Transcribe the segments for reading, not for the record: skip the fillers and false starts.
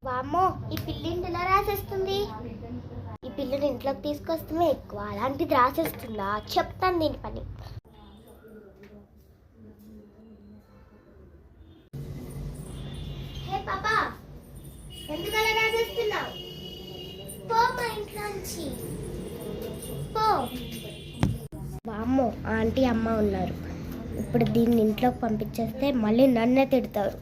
వామ్మో, ఈ పిల్లి ఇంటిలో రాసేస్తుంది. ఈ పిల్లని ఇంట్లోకి తీసుకొస్తామే ఎక్కువ, అలాంటిది రాసేస్తుందా? చెప్తాను దీని పని. హే పాపా, ఎందుకు అలా రాసేస్తున్నావు? పో మా ఇంట్లోంచి పో. వామ్మో, ఆంటీ అమ్మ ఉన్నారు. ఇప్పుడు దీన్ని ఇంట్లోకి పంపించేస్తే మళ్ళీ నన్నే తిడతారు.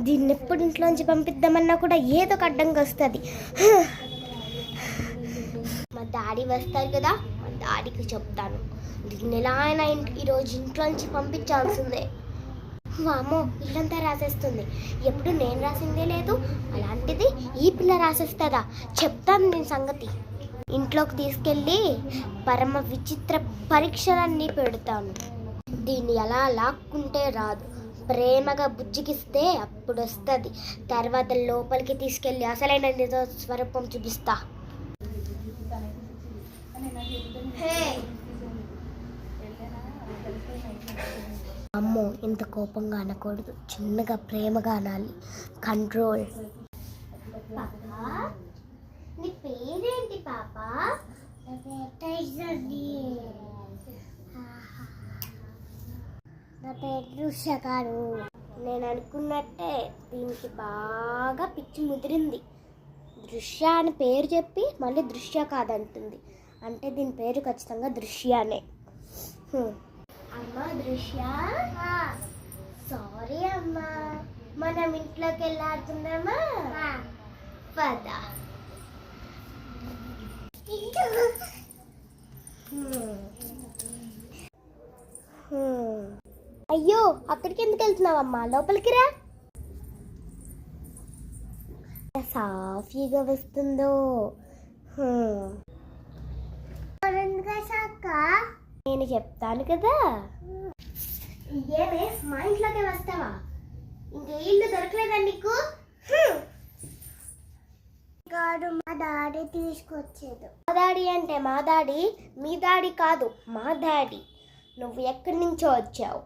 దీన్ని ఎప్పుడు ఇంట్లోంచి పంపిద్దామన్నా కూడా ఏదో ఒక అడ్డంగా వస్తుంది. మా డాడీ వస్తారు కదా, మా డాడీకి చెప్తాను. దీన్ని ఎలా అయినా ఈరోజు ఇంట్లోంచి పంపించాల్సిందే. వామ్మో, ఇల్లంతా రాసేస్తుంది. ఎప్పుడు నేను రాసిందే లేదు, అలాంటిది ఈ పిల్ల రాసేస్తుందా? చెప్తాను దీని సంగతి. ఇంట్లోకి తీసుకెళ్ళి పరమ విచిత్ర పరీక్షలన్నీ పెడతాను. దీన్ని ఎలా లాక్కుంటే రాదు, ప్రేమగా బుజ్జికిస్తే అప్పుడు వస్తుంది. తర్వాత లోపలికి తీసుకెళ్ళి అసలైన నిజ స్వరూపం చూపిస్తా. అమ్మో, ఇంత కోపంగా అనకూడదు, చిన్నగా ప్రేమగా అనాలి. కంట్రోల్. పాపా, నీ పేరేంటి పాపా? నా పేరు దృశ్య కాదు. నేను అనుకున్నట్టే దీనికి బాగా పిచ్చి ముదిరింది. దృశ్య అని పేరు చెప్పి మళ్ళీ దృశ్య కాదంటుంది. అంటే దీని పేరు ఖచ్చితంగా దృశ్యానే. అమ్మా దృశ్య, సారీ అమ్మా, మనం ఇంట్లోకి వెళ్ళాడుతున్నామా? పద. అయ్యో, అక్కడికి ఎందుకు వెళ్తున్నావమ్మా? లోపలికి రా. సాఫీగా వస్తుందో. నేను చెప్తాను కదా. ఏమే, మా ఇంట్లోకి వస్తావా? ఇంకే ఇల్లు దొరకలేదా నీకు? మా డాడీ తీసుకొచ్చేది. మా డాడీ అంటే మా డాడీ, మీ డాడీ కాదు, మా డాడీ. నువ్వు ఎక్కడి నుంచో వచ్చావు?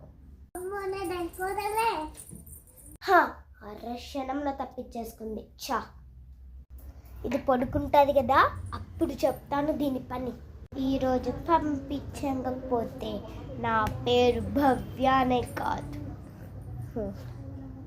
అరక్షణంలో తప్పించేసుకుంది. చా, ఇది పడుకుంటుంది కదా, అప్పుడు చెప్తాను దీని పని. ఈరోజు పంపించకపోతే నా పేరు భవ్యానే కాదు.